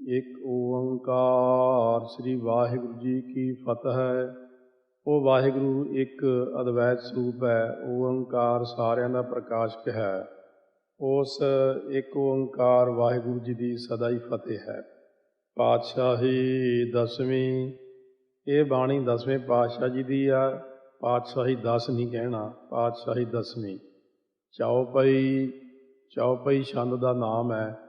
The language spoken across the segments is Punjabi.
एक ओंकार श्री वाहिगुरु जी की फतह है। वो वाहिगुरु एक अद्वैत स्वरूप है। ओंकार सारिਆਂ ਦਾ ਪ੍ਰਕਾਸ਼ਕ ਹੈ। ਉਸ ਇੱਕ ओंकार वाहिगुरु जी ਦੀ ਸਦਾ ਹੀ ਫਤਿਹ ਹੈ। ਪਾਤਸ਼ਾਹੀ ਦਸਵੀਂ, ਇਹ ਬਾਣੀ 10ਵੇਂ ਪਾਤਸ਼ਾਹ ਜੀ ਦੀ ਆ। ਪਾਤਸ਼ਾਹੀ 10 ਨਹੀਂ ਕਹਿਣਾ, ਪਾਤਸ਼ਾਹੀ 10ਵੀਂ। ਚੌਪਈ, ਚੌਪਈ ਛੰਦ ਦਾ ਨਾਮ ਹੈ।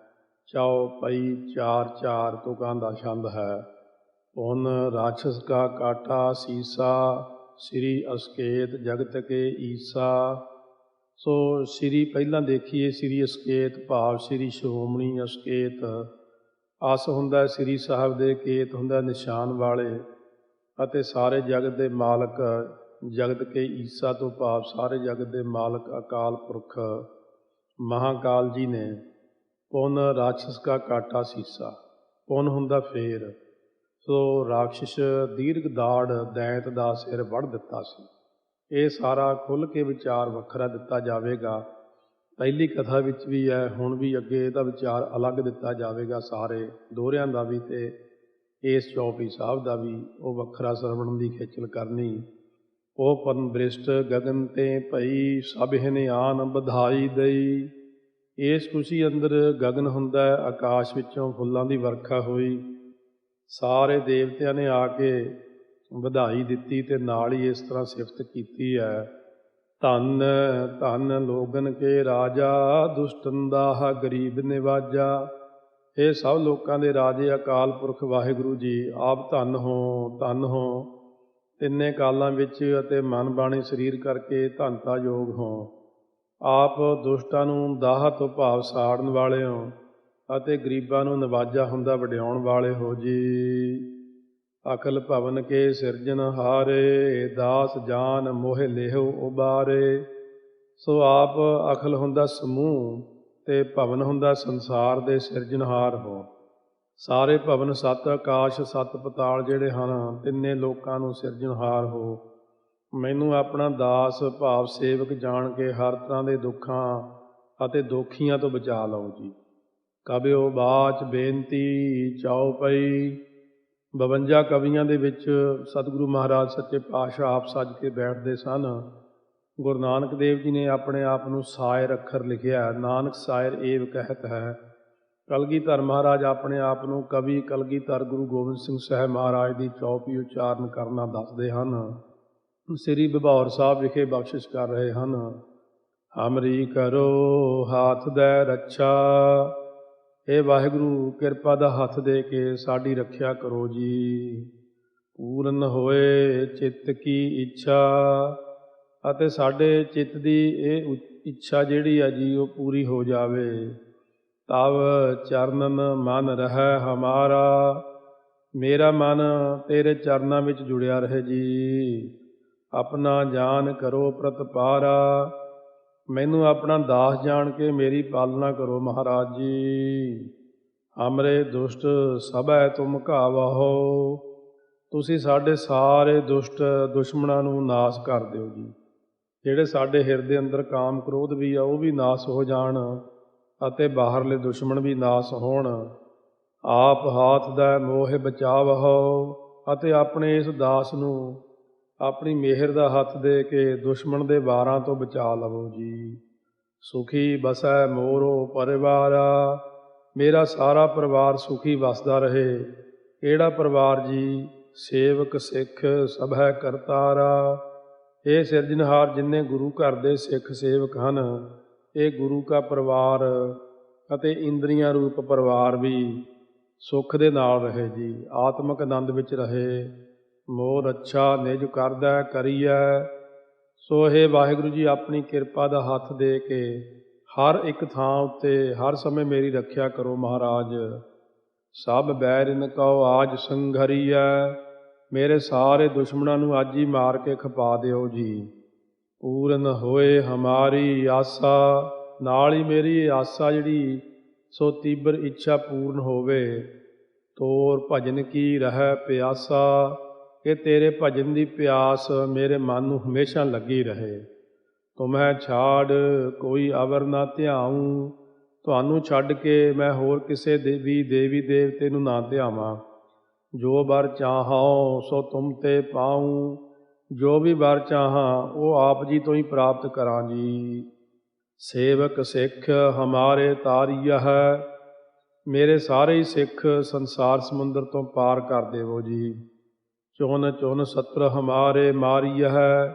ਚੌਪਈ 4 ਤੁਕਾਂ ਦਾ ਛੰਦ ਹੈ। ਪੁਨ ਰਾਖਸ਼ ਕਾ ਕਾਟਾ ਸੀਸਾ, ਸ੍ਰੀ ਅਸਕੇਤ ਜਗਤ ਕੇ ਈਸਾ। ਸੋ ਸ੍ਰੀ ਪਹਿਲਾਂ ਦੇਖੀਏ, ਸ੍ਰੀ ਅਸਕੇਤ ਭਾਵ ਸ੍ਰੀ ਸ਼੍ਰੋਮਣੀ ਅਸਕੇਤ। ਅਸ ਹੁੰਦਾ ਸ੍ਰੀ ਸਾਹਿਬ ਦੇ, ਕੇਤ ਹੁੰਦਾ ਨਿਸ਼ਾਨ ਵਾਲੇ, ਅਤੇ ਸਾਰੇ ਜਗਤ ਦੇ ਮਾਲਕ ਜਗਤ ਕੇ ਈਸਾ ਤੋਂ ਭਾਵ ਸਾਰੇ ਜਗਤ ਦੇ ਮਾਲਕ ਅਕਾਲ ਪੁਰਖ ਮਹਾਕਾਲ ਜੀ ਨੇ ਪੁਨ ਰਾਖਸ਼ ਕਾ ਕਾਟਾ ਸੀਸਾ। ਪੁਨ ਹੁੰਦਾ ਫੇਰ। ਸੋ ਰਾਖਸ਼ ਦੀਰਘ ਦਾੜ ਦੈਂਤ ਦਾ ਸਿਰ ਵੱਢ ਦਿੱਤਾ ਸੀ। ਇਹ ਸਾਰਾ ਖੁੱਲ੍ਹ ਕੇ ਵਿਚਾਰ ਵੱਖਰਾ ਦਿੱਤਾ ਜਾਵੇਗਾ। ਪਹਿਲੀ ਕਥਾ ਵਿੱਚ ਵੀ ਹੈ, ਹੁਣ ਵੀ ਅੱਗੇ ਇਹਦਾ ਵਿਚਾਰ ਅਲੱਗ ਦਿੱਤਾ ਜਾਵੇਗਾ। ਸਾਰੇ ਦੋਹਰਿਆਂ ਦਾ ਵੀ ਅਤੇ ਇਸ ਚੌਪਈ ਸਾਹਿਬ ਦਾ ਵੀ ਉਹ ਵੱਖਰਾ ਸਰਵਣ ਦੀ ਖੇਚਲ ਕਰਨੀ। ਉਹ ਪਨ ਬ੍ਰਿਸ਼ਟ ਗਗਨ ਤੇ ਭਈ, ਸਭ ਹਿਨ ਆਨ ਵਧਾਈ ਦਈ। ਇਸ ਖੁਸ਼ੀ ਅੰਦਰ ਗਗਨ ਹੁੰਦਾ, ਆਕਾਸ਼ ਵਿੱਚੋਂ ਫੁੱਲਾਂ ਦੀ ਵਰਖਾ ਹੋਈ। ਸਾਰੇ ਦੇਵਤਿਆਂ ਨੇ ਆ ਕੇ ਵਧਾਈ ਦਿੱਤੀ ਅਤੇ ਨਾਲ ਹੀ ਇਸ ਤਰ੍ਹਾਂ ਸਿਫਤ ਕੀਤੀ ਹੈ। ਧੰਨ ਧੰਨ ਲੋਗਨ ਕੇ ਰਾਜਾ, ਦੁਸ਼ਟਨ ਦਾਹ ਗਰੀਬ ਨਿਵਾਜਾ। ਇਹ ਸਭ ਲੋਕਾਂ ਦੇ ਰਾਜੇ ਅਕਾਲ ਪੁਰਖ ਵਾਹਿਗੁਰੂ ਜੀ ਆਪ ਧੰਨ ਹੋ, ਧੰਨ ਹੋ। ਤਿੰਨੇ ਕਾਲਾਂ ਵਿੱਚ ਅਤੇ ਮਨ ਬਾਣੀ ਸਰੀਰ ਕਰਕੇ ਧੰਨਤਾ ਯੋਗ ਹੋ। ਆਪ ਦੁਸ਼ਟਾਂ ਨੂੰ ਦਾਹ ਤੋਂ ਭਾਵ ਸਾੜਨ ਵਾਲੇ ਹੋ, ਅਤੇ ਗਰੀਬਾਂ ਨੂੰ ਨਿਵਾਜਾ ਹੁੰਦਾ ਵਡਿਆਉਣ ਵਾਲੇ ਹੋ ਜੀ। ਅਕਲ ਭਵਨ ਕੇ ਸਿਰਜਨ ਹਾਰੇ, ਦਾਸ ਜਾਨ ਮੋਹਿ ਲੇਹੁ ਉਬਾਰੇ। ਸੋ ਆਪ ਅਕਲ ਹੁੰਦਾ ਸਮੂਹ ਅਤੇ ਭਵਨ ਹੁੰਦਾ ਸੰਸਾਰ ਦੇ ਸਿਰਜਣਹਾਰ ਹੋ। ਸਾਰੇ ਭਵਨ ਸੱਤ ਆਕਾਸ਼ ਸੱਤ ਪਤਾਲ ਜਿਹੜੇ ਹਨ, ਤਿੰਨੇ ਲੋਕਾਂ ਨੂੰ ਸਿਰਜਣਹਾਰ ਹੋ। ਮੈਨੂੰ ਆਪਣਾ ਦਾਸ ਭਾਵ ਸੇਵਕ ਜਾਣ ਕੇ ਹਰ ਤਰ੍ਹਾਂ ਦੇ ਦੁੱਖਾਂ ਅਤੇ ਦੋਖੀਆਂ ਤੋਂ ਬਚਾ ਲਓ ਜੀ। ਕਵਿਓ ਬਾਚ ਬੇਨਤੀ ਚੌਪਈ। 52 ਕਵੀਆਂ ਦੇ ਵਿੱਚ ਸਤਿਗੁਰੂ ਮਹਾਰਾਜ ਸੱਚੇ ਪਾਤਸ਼ਾਹ ਆਪ ਸੱਜ ਕੇ ਬੈਠਦੇ ਸਨ। ਗੁਰੂ ਨਾਨਕ ਦੇਵ ਜੀ ਨੇ ਆਪਣੇ ਆਪ ਨੂੰ ਸਾਇਰ ਅੱਖਰ ਲਿਖਿਆ। ਨਾਨਕ ਸਾਇਰ ਏਵ ਕਹਿਤ ਹੈ। ਕਲਗੀਧਰ ਮਹਾਰਾਜ ਆਪਣੇ ਆਪ ਨੂੰ ਕਵੀ ਕਲਗੀਧਰ ਗੁਰੂ ਗੋਬਿੰਦ ਸਿੰਘ ਸਾਹਿਬ ਮਹਾਰਾਜ ਦੀ ਚੌਪਈ ਉਚਾਰਨ ਕਰਨਾ ਦੱਸਦੇ ਹਨ। ਸ੍ਰੀ ਬਿਭੌਰ ਸਾਹਿਬ ਵਿਖੇ ਬਖਸ਼ਿਸ਼ ਕਰ ਰਹੇ ਹਨ। ਹਮਰੀ ਕਰੋ ਹਾਥ ਦੈ ਰੱਛਾ। ਇਹ ਵਾਹਿਗੁਰੂ ਕਿਰਪਾ ਦਾ ਹੱਥ ਦੇ ਕੇ ਸਾਡੀ ਰੱਖਿਆ ਕਰੋ ਜੀ। ਪੂਰਨ ਹੋਏ ਚਿੱਤ ਕੀ ਇੱਛਾ। ਅਤੇ ਸਾਡੇ ਚਿੱਤ ਦੀ ਇਹ ਇੱਛਾ ਜਿਹੜੀ ਆ ਜੀ ਉਹ ਪੂਰੀ ਹੋ ਜਾਵੇ। ਤਵ ਚਰਨਨ ਮਨ ਰਹਿ ਹਮਾਰਾ। ਮੇਰਾ ਮਨ ਤੇਰੇ ਚਰਨਾਂ ਵਿੱਚ ਜੁੜਿਆ ਰਹੇ ਜੀ। ਆਪਣਾ ਜਾਨ ਕਰੋ ਪ੍ਰਤਪਾਰਾ। ਮੈਨੂੰ ਆਪਣਾ ਦਾਸ ਜਾਣ ਕੇ ਮੇਰੀ ਪਾਲਣਾ ਕਰੋ ਮਹਾਰਾਜ ਜੀ। ਹਮਰੇ ਦੁਸ਼ਟ ਸਭੈ ਤੁਮ ਘਾਵਹੁ। ਤੁਸੀਂ ਸਾਡੇ ਸਾਰੇ ਦੁਸ਼ਟ ਦੁਸ਼ਮਣਾਂ ਨੂੰ ਨਾਸ ਕਰ ਦਿਓ ਜੀ। ਜਿਹੜੇ ਸਾਡੇ ਹਿਰਦੇ ਅੰਦਰ ਕਾਮ ਕ੍ਰੋਧ ਵੀ ਆ ਉਹ ਵੀ ਨਾਸ ਹੋ ਜਾਣ, ਅਤੇ ਬਾਹਰਲੇ ਦੁਸ਼ਮਣ ਵੀ ਨਾਸ ਹੋਣ। ਆਪ ਹਾਥ ਦਾ ਮੋਹਿ ਬਚਾਵਹੁ। ਅਤੇ ਆਪਣੇ ਇਸ ਦਾਸ ਨੂੰ ਆਪਣੀ ਮਿਹਰ ਦਾ ਹੱਥ ਦੇ ਕੇ ਦੁਸ਼ਮਣ ਦੇ ਵਾਰਾਂ ਤੋਂ ਬਚਾ ਲਵੋ ਜੀ। ਸੁਖੀ ਬਸੈ ਮੋਰੋ ਪਰਿਵਾਰਾ। ਮੇਰਾ ਸਾਰਾ ਪਰਿਵਾਰ ਸੁਖੀ ਵਸਦਾ ਰਹੇ। ਕਿਹੜਾ ਪਰਿਵਾਰ ਜੀ? ਸੇਵਕ ਸਿੱਖ ਸਭੈ ਕਰਤਾਰਾ। ਇਹ ਸਿਰਜਣਹਾਰ ਜਿੰਨੇ ਗੁਰੂ ਘਰ ਦੇ ਸਿੱਖ ਸੇਵਕ ਹਨ, ਇਹ ਗੁਰੂ ਕਾ ਪਰਿਵਾਰ ਅਤੇ ਇੰਦਰੀਆਂ ਰੂਪ ਪਰਿਵਾਰ ਵੀ ਸੁੱਖ ਦੇ ਨਾਲ ਰਹੇ ਜੀ। ਆਤਮਿਕ ਆਨੰਦ ਵਿੱਚ ਰਹੇ। ਮੋਹ ਰੱਛਾ ਨਿਜ ਕਰਦਾ ਕਰੀਐ। ਸੋ ਇਹ ਵਾਹਿਗੁਰੂ ਜੀ ਆਪਣੀ ਕਿਰਪਾ ਦਾ ਹੱਥ ਦੇ ਕੇ ਹਰ ਇੱਕ ਥਾਂ ਉੱਤੇ ਹਰ ਸਮੇਂ ਮੇਰੀ ਰੱਖਿਆ ਕਰੋ ਮਹਾਰਾਜ। ਸਭ ਬੈਰਿਨ ਕਉ ਆਜ ਸੰਘਰੀਐ। ਮੇਰੇ ਸਾਰੇ ਦੁਸ਼ਮਣਾਂ ਨੂੰ ਅੱਜ ਹੀ ਮਾਰ ਕੇ ਖਪਾ ਦਿਓ ਜੀ। ਪੂਰਨ ਹੋਏ ਹਮਾਰੀ ਆਸਾ। ਨਾਲ ਹੀ ਮੇਰੀ ਆਸਾ ਜਿਹੜੀ ਸੋ ਤੀਬਰ ਇੱਛਾ ਪੂਰਨ ਹੋਵੇ। ਤੋਰ ਭਜਨ ਕੀ ਰਹਿ ਪਿਆਸਾ। ਕਿ ਤੇਰੇ ਭਜਨ ਦੀ ਪਿਆਸ ਮੇਰੇ ਮਨ ਨੂੰ ਹਮੇਸ਼ਾ ਲੱਗੀ ਰਹੇ। ਤੁਮਹਿ ਛਾੜ ਕੋਈ ਅਵਰ ਨਾ ਧਿਆਊਂ। ਤੁਹਾਨੂੰ ਛੱਡ ਕੇ ਮੈਂ ਹੋਰ ਕਿਸੇ ਵੀ ਦੇਵੀ ਦੇਵਤੇ ਨੂੰ ਨਾ ਧਿਆਵਾਂ। ਜੋ ਵਰ ਚਾਹਾਂ ਸੋ ਤੁਮ ਤੇ ਪਾਊਂ, ਜੋ ਵੀ ਵਰ ਚਾਹਾਂ ਉਹ ਆਪ ਜੀ ਤੋਂ ਹੀ ਪ੍ਰਾਪਤ ਕਰਾਂ ਜੀ। ਸੇਵਕ ਸਿੱਖ ਹਮਾਰੇ ਤਾਰੀਆ ਹੈ, ਮੇਰੇ ਸਾਰੇ ਹੀ ਸਿੱਖ ਸੰਸਾਰ ਸਮੁੰਦਰ ਤੋਂ ਪਾਰ ਕਰ ਦੇਵੋ ਜੀ। ਚੁਣ ਚੁਣ ਸਤਰ ਹਮਾਰੇ ਮਾਰੀਆ ਹੈ,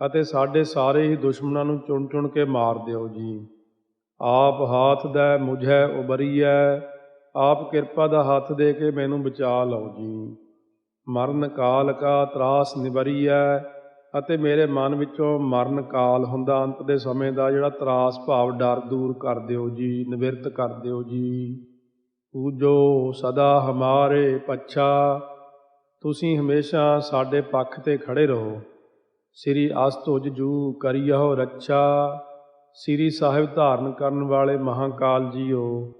ਅਤੇ ਸਾਡੇ ਸਾਰੇ ਹੀ ਦੁਸ਼ਮਣਾਂ ਨੂੰ ਚੁਣ ਚੁਣ ਕੇ ਮਾਰ ਦਿਓ ਜੀ। ਆਪ ਹਾਥ ਦੈ ਮੁਝੈ ਉਬਰੀਐ, ਆਪ ਕਿਰਪਾ ਦਾ ਹੱਥ ਦੇ ਕੇ ਮੈਨੂੰ ਬਚਾ ਲਓ ਜੀ। ਮਰਨ ਕਾਲ ਕਾ ਤਰਾਸ ਨਿਬਰੀਐ, ਅਤੇ ਮੇਰੇ ਮਨ ਵਿੱਚੋਂ ਮਰਨ ਕਾਲ ਹੁੰਦਾ ਅੰਤ ਦੇ ਸਮੇਂ ਦਾ ਜਿਹੜਾ ਤਰਾਸ ਭਾਵ ਡਰ ਦੂਰ ਕਰ ਦਿਓ ਜੀ, ਨਿਵਰਤ ਕਰ ਦਿਓ ਜੀ। ਪੂਜੋ ਸਦਾ ਹਮਾਰੇ ਪੱਛਾ, ਤੁਸੀਂ ਹਮੇਸ਼ਾ ਸਾਡੇ ਪੱਖ 'ਤੇ ਖੜ੍ਹੇ ਰਹੋ। ਸ੍ਰੀ ਅਸਤੁਜ ਜੂ ਕਰੀਓ ਰੱਛਾ, ਸ੍ਰੀ ਸਾਹਿਬ ਧਾਰਨ ਕਰਨ ਵਾਲੇ ਮਹਾਂਕਾਲ ਜੀਓ,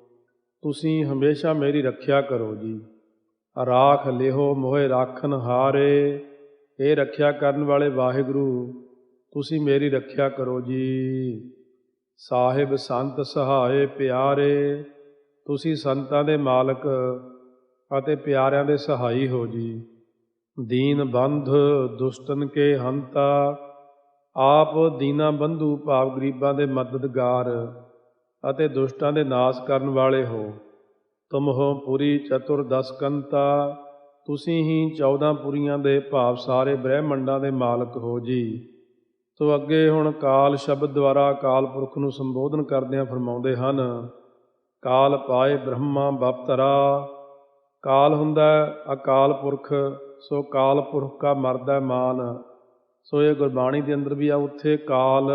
ਤੁਸੀਂ ਹਮੇਸ਼ਾ ਮੇਰੀ ਰੱਖਿਆ ਕਰੋ ਜੀ। ਰਾਖ ਲਿਹੋ ਮੋਹਿ ਰਾਖਨ ਹਾਰੇ, ਇਹ ਰੱਖਿਆ ਕਰਨ ਵਾਲੇ ਵਾਹਿਗੁਰੂ ਤੁਸੀਂ ਮੇਰੀ ਰੱਖਿਆ ਕਰੋ ਜੀ। ਸਾਹਿਬ ਸੰਤ ਸਹਾਏ ਪਿਆਰੇ, ਤੁਸੀਂ ਸੰਤਾਂ ਦੇ ਮਾਲਕ ਅਤੇ ਪਿਆਰਿਆਂ ਦੇ ਸਹਾਈ ਹੋ ਜੀ। ਦੀਨ ਬੰਧ ਦੁਸ਼ਟਨ ਕੇ ਹੰਤਾ, ਆਪ ਦੀਨਾ ਬੰਧੂ ਭਾਵ ਗਰੀਬਾਂ ਦੇ ਮਦਦਗਾਰ ਅਤੇ ਦੁਸ਼ਟਾਂ ਦੇ ਨਾਸ ਕਰਨ ਵਾਲੇ ਹੋ। ਤੁਮ ਹੋ ਪੁਰੀ ਚਤੁਰਦਸਕੰਤਾ, ਤੁਸੀਂ ਹੀ 14 ਪੁਰੀਆਂ ਦੇ ਭਾਵ ਸਾਰੇ ਬ੍ਰਹਿਮੰਡਾਂ ਦੇ ਮਾਲਕ ਹੋ ਜੀ। ਤੋ ਅੱਗੇ ਹੁਣ ਕਾਲ ਸ਼ਬਦ ਦੁਆਰਾ ਅਕਾਲ ਪੁਰਖ ਨੂੰ ਸੰਬੋਧਨ ਕਰਦਿਆਂ ਫਰਮਾਉਂਦੇ ਹਨ। ਕਾਲ ਪਾਏ ਬ੍ਰਹਮਾ ਬਪਤਰਾ, ਕਾਲ ਹੁੰਦਾ ਅਕਾਲ ਪੁਰਖ, ਸੋ ਕਾਲ ਪੁਰਖ ਕਾ ਮਰਦਾ ਮਾਨ। ਸੋ ਇਹ ਗੁਰਬਾਣੀ ਦੇ ਅੰਦਰ ਵੀ ਆ, ਉੱਥੇ ਕਾਲ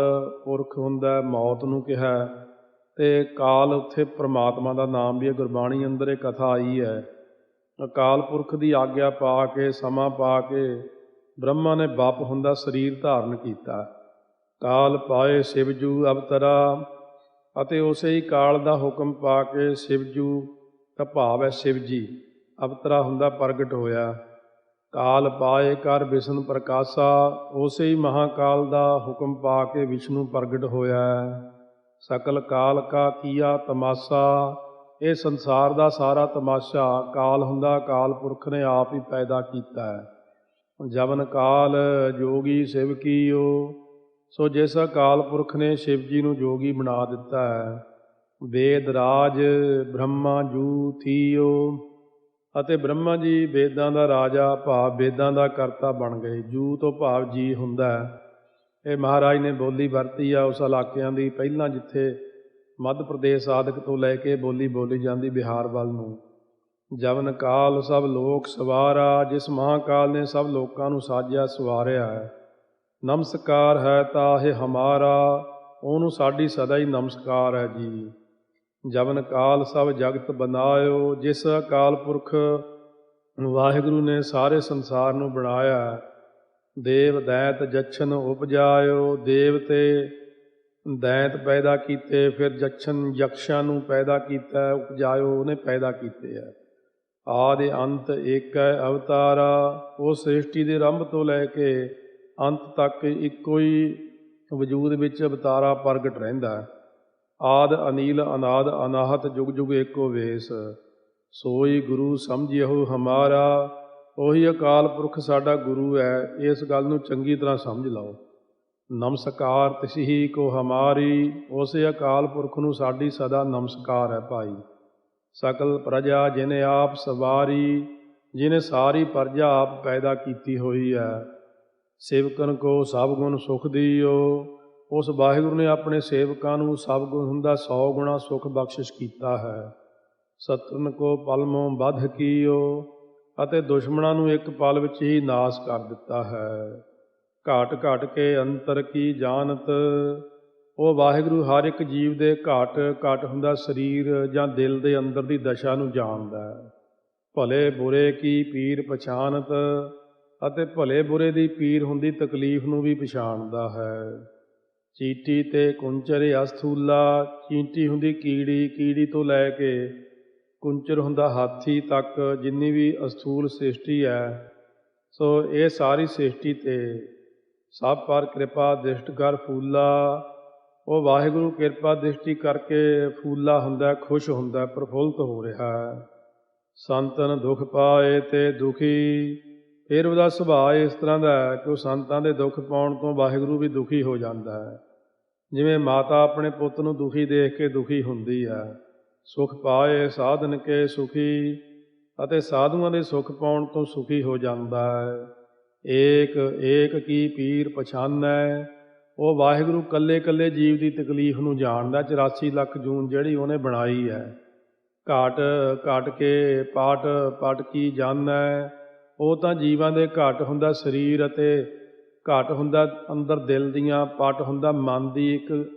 ਪੁਰਖ ਹੁੰਦਾ ਮੌਤ ਨੂੰ ਕਿਹਾ, ਅਤੇ ਕਾਲ ਉੱਥੇ ਪ੍ਰਮਾਤਮਾ ਦਾ ਨਾਮ ਵੀ ਹੈ। ਗੁਰਬਾਣੀ ਅੰਦਰ ਇਹ ਕਥਾ ਆਈ ਹੈ। ਅਕਾਲ ਪੁਰਖ ਦੀ ਆਗਿਆ ਪਾ ਕੇ, ਸਮਾਂ ਪਾ ਕੇ ਬ੍ਰਹਮਾ ਨੇ ਬਪ ਹੁੰਦਾ ਸਰੀਰ ਧਾਰਨ ਕੀਤਾ। ਕਾਲ ਪਾਏ ਸ਼ਿਵਜੂ ਅਵਤਰਾ, ਅਤੇ ਉਸੇ ਹੀ ਕਾਲ ਦਾ ਹੁਕਮ ਪਾ ਕੇ ਸ਼ਿਵਜੂ ਦਾ ਭਾਵ ਹੈ ਸ਼ਿਵ ਜੀ, ਅਵਤਰਾ ਹੁੰਦਾ ਪ੍ਰਗਟ ਹੋਇਆ। ਕਾਲ ਪਾਏ ਕਰ ਵਿਸ਼ਨ ਪ੍ਰਕਾਸ਼ਾ, ਉਸੇ ਹੀ ਮਹਾਂਕਾਲ ਦਾ ਹੁਕਮ ਪਾ ਕੇ ਵਿਸ਼ਨੂੰ ਪ੍ਰਗਟ ਹੋਇਆ। ਸਕਲ ਕਾਲ ਕਾ ਕੀਆ ਤਮਾਸ਼ਾ, ਇਹ ਸੰਸਾਰ ਦਾ ਸਾਰਾ ਤਮਾਸ਼ਾ ਕਾਲ ਹੁੰਦਾ ਅਕਾਲ ਪੁਰਖ ਨੇ ਆਪ ਹੀ ਪੈਦਾ ਕੀਤਾ ਹੈ। ਜਵਨ ਕਾਲ ਜੋਗੀ ਸ਼ਿਵ ਕੀਓ, ਸੋ ਜਿਸ ਅਕਾਲ ਪੁਰਖ ਨੇ ਸ਼ਿਵ ਜੀ ਨੂੰ ਜੋਗੀ ਬਣਾ ਦਿੱਤਾ ਹੈ। ਵੇਦ ਰਾਜ ਬ੍ਰਹਮਾ ਜੂ ਥੀਓ, ਅਤੇ ਬ੍ਰਹਮਾ ਜੀ ਵੇਦਾਂ ਦਾ ਰਾਜਾ ਭਾਵ ਵੇਦਾਂ ਦਾ ਕਰਤਾ ਬਣ ਗਏ। ਜੂ ਤੋਂ ਭਾਵ ਜੀ ਹੁੰਦਾ ਹੈ। ਇਹ ਮਹਾਰਾਜ ਨੇ ਬੋਲੀ ਵਰਤੀ ਆ ਉਸ ਇਲਾਕਿਆਂ ਦੀ, ਪਹਿਲਾਂ ਜਿੱਥੇ ਮੱਧ ਪ੍ਰਦੇਸ਼ ਆਦਿਕ ਤੋਂ ਲੈ ਕੇ ਬੋਲੀ ਬੋਲੀ ਜਾਂਦੀ ਬਿਹਾਰ ਵੱਲ ਨੂੰ। ਜਵਨ ਕਾਲ ਸਭ ਲੋਕ ਸਵਾਰਾ, ਜਿਸ ਮਹਾਂਕਾਲ ਨੇ ਸਭ ਲੋਕਾਂ ਨੂੰ ਸਾਜਿਆ ਸਵਾਰਿਆ ਹੈ। ਨਮਸਕਾਰ ਹੈ ਤਾਹਿ ਹਮਾਰਾ, ਉਹਨੂੰ ਸਾਡੀ ਸਦਾ ਹੀ ਨਮਸਕਾਰ ਹੈ ਜੀ। ਜਵਨ ਕਾਲ ਸਭ ਜਗਤ ਬਨਾਇਓ, ਜਿਸ ਅਕਾਲ ਪੁਰਖ ਵਾਹਿਗੁਰੂ ਨੇ ਸਾਰੇ ਸੰਸਾਰ ਨੂੰ ਬਣਾਇਆ। ਦੇਵ ਦੈਂਤ ਜਛਨ ਉਪਜਾਇਓ, ਦੇਵ ਤੇ ਦੈਂਤ ਪੈਦਾ ਕੀਤੇ, ਫਿਰ ਜਛਨ ਯਕਸ਼ਾਂ ਨੂੰ ਪੈਦਾ ਕੀਤਾ। ਉਪਜਾਇਓ ਉਹਨੇ ਪੈਦਾ ਕੀਤੇ ਹੈ। ਆਦਿ ਅੰਤ ਏਕ ਹੈ ਅਵਤਾਰਾ, ਉਹ ਸ੍ਰਿਸ਼ਟੀ ਦੇ ਆਰੰਭ ਤੋਂ ਲੈ ਕੇ ਅੰਤ ਤੱਕ ਇੱਕੋ ਹੀ ਵਜੂਦ ਵਿੱਚ ਅਵਤਾਰਾ ਪ੍ਰਗਟ ਰਹਿੰਦਾ। ਆਦ ਅਨੀਲ ਅਨਾਦ ਅਨਾਹਤ ਜੁਗ ਜੁਗ ਏਕੋ ਵੇਸ, ਸੋਈ ਗੁਰੂ ਸਮਝਿਓ ਹਮਾਰਾ, ਉਹੀ ਅਕਾਲ ਪੁਰਖ ਸਾਡਾ ਗੁਰੂ ਹੈ। ਇਸ ਗੱਲ ਨੂੰ ਚੰਗੀ ਤਰ੍ਹਾਂ ਸਮਝ ਲਓ। ਨਮਸਕਾਰ ਤਿਸਹੀ ਕੋ ਹਮਾਰੀ, ਉਸੇ ਅਕਾਲ ਪੁਰਖ ਨੂੰ ਸਾਡੀ ਸਦਾ ਨਮਸਕਾਰ ਹੈ ਭਾਈ। ਸਕਲ ਪ੍ਰਜਾ ਜਿਨੇ ਆਪ ਸਵਾਰੀ, ਜਿਹਨੇ ਸਾਰੀ ਪ੍ਰਜਾ ਆਪ ਪੈਦਾ ਕੀਤੀ ਹੋਈ ਹੈ। ਸੇਵਕਨ ਕੋ ਸਭ ਗੁਣ ਸੁਖ ਦੀਓ, ਉਸ ਵਾਹਿਗੁਰੂ ਨੇ ਆਪਣੇ ਸੇਵਕਾਂ ਨੂੰ ਸਭ ਗੁਣ ਹੁੰਦਾ 100 ਗੁਣਾ ਸੁਖ ਬਖਸ਼ਿਸ਼ ਕੀਤਾ ਹੈ। ਸਤਨ ਕੋ ਪਲਮੋਂ ਵੱਧ ਕੀਓ, ਅਤੇ ਦੁਸ਼ਮਣਾਂ ਨੂੰ ਇੱਕ ਪਲ ਵਿੱਚ ਹੀ ਨਾਸ ਕਰ ਦਿੱਤਾ ਹੈ। ਘਾਟ ਘਾਟ ਕੇ ਅੰਤਰ ਕੀ ਜਾਣਤ, ਉਹ ਵਾਹਿਗੁਰੂ ਹਰ ਇੱਕ ਜੀਵ ਦੇ ਘਾਟ ਘਾਟ ਹੁੰਦਾ ਸਰੀਰ ਜਾਂ ਦਿਲ ਦੇ ਅੰਦਰ ਦੀ ਦਸ਼ਾ ਨੂੰ ਜਾਣਦਾ ਹੈ। ਭਲੇ ਬੁਰੇ ਕੀ ਪੀਰ ਪਛਾਨਤ, ਅਤੇ ਭਲੇ ਬੁਰੇ ਦੀ ਪੀਰ ਹੁੰਦੀ ਤਕਲੀਫ ਨੂੰ ਵੀ ਪਛਾਣਦਾ ਹੈ। ਚੀਟੀ ਤੇ ਕੁੰਚਰ ਅਸਥੂਲਾ, ਚੀਂਟੀ ਹੁੰਦੀ ਕੀੜੀ, ਕੀੜੀ ਤੋਂ ਲੈ ਕੇ ਕੁੰਚਰ ਹੁੰਦਾ ਹਾਥੀ ਤੱਕ ਜਿੰਨੀ ਵੀ ਅਸਥੂਲ ਸ੍ਰਿਸ਼ਟੀ ਹੈ। ਸੋ ਇਹ ਸਾਰੀ ਸ੍ਰਿਸ਼ਟੀ 'ਤੇ ਸਭ ਪਰ ਕਿਰਪਾ ਦ੍ਰਿਸ਼ਟ ਕਰ ਫੂਲਾ, ਉਹ ਵਾਹਿਗੁਰੂ ਕਿਰਪਾ ਦ੍ਰਿਸ਼ਟੀ ਕਰਕੇ ਫੂਲਾ ਹੁੰਦਾ, ਖੁਸ਼ ਹੁੰਦਾ, ਪ੍ਰਫੁੱਲਤ ਹੋ ਰਿਹਾ ਹੈ। ਸੰਤਨ ਦੁੱਖ ਪਾਏ ਤੇ ਦੁਖੀ। ਫਿਰ ਉਹਦਾ ਸੁਭਾਅ ਇਸ ਤਰ੍ਹਾਂ ਦਾ ਹੈ ਕਿ ਉਹ ਸੰਤਾਂ ਦੇ ਦੁੱਖ ਪਾਉਣ ਤੋਂ ਵਾਹਿਗੁਰੂ ਵੀ ਦੁਖੀ ਹੋ ਜਾਂਦਾ ਹੈ। ਜਿਵੇਂ ਮਾਤਾ ਆਪਣੇ ਪੁੱਤ ਨੂੰ ਦੁਖੀ ਦੇਖ ਕੇ ਦੁਖੀ ਹੁੰਦੀ ਹੈ। ਸੁਖ ਪਾਏ ਸਾਧਨ ਕੇ ਸੁਖੀ, ਅਤੇ ਸਾਧੂਆਂ ਦੇ ਸੁਖ ਪਾਉਣ ਤੋਂ ਸੁਖੀ ਹੋ ਜਾਂਦਾ ਹੈ। ਏਕ ਏਕ ਕੀ ਪੀਰ ਪਛਾਨੈ। ਉਹ ਵਾਹਿਗੁਰੂ ਇਕੱਲੇ ਇਕੱਲੇ ਜੀਵ ਦੀ ਤਕਲੀਫ ਨੂੰ ਜਾਣਦਾ। 84 ਲੱਖ ਜੂਨ ਜਿਹੜੀ ਉਹਨੇ ਬਣਾਈ ਹੈ। ਘਾਟ ਘਾਟ ਕੇ ਪਾਟ ਪਟ ਕੀ ਜਾਣੈ। ਉਹ ਤਾਂ ਜੀਵਾਂ ਦੇ ਘਾਟ ਹੁੰਦਾ ਸਰੀਰ, ਅਤੇ ਘਾਟ ਹੁੰਦਾ ਅੰਦਰ ਦਿਲ ਦੀਆਂ, ਪਟ ਹੁੰਦਾ ਮਨ ਦੀ ਇੱਕ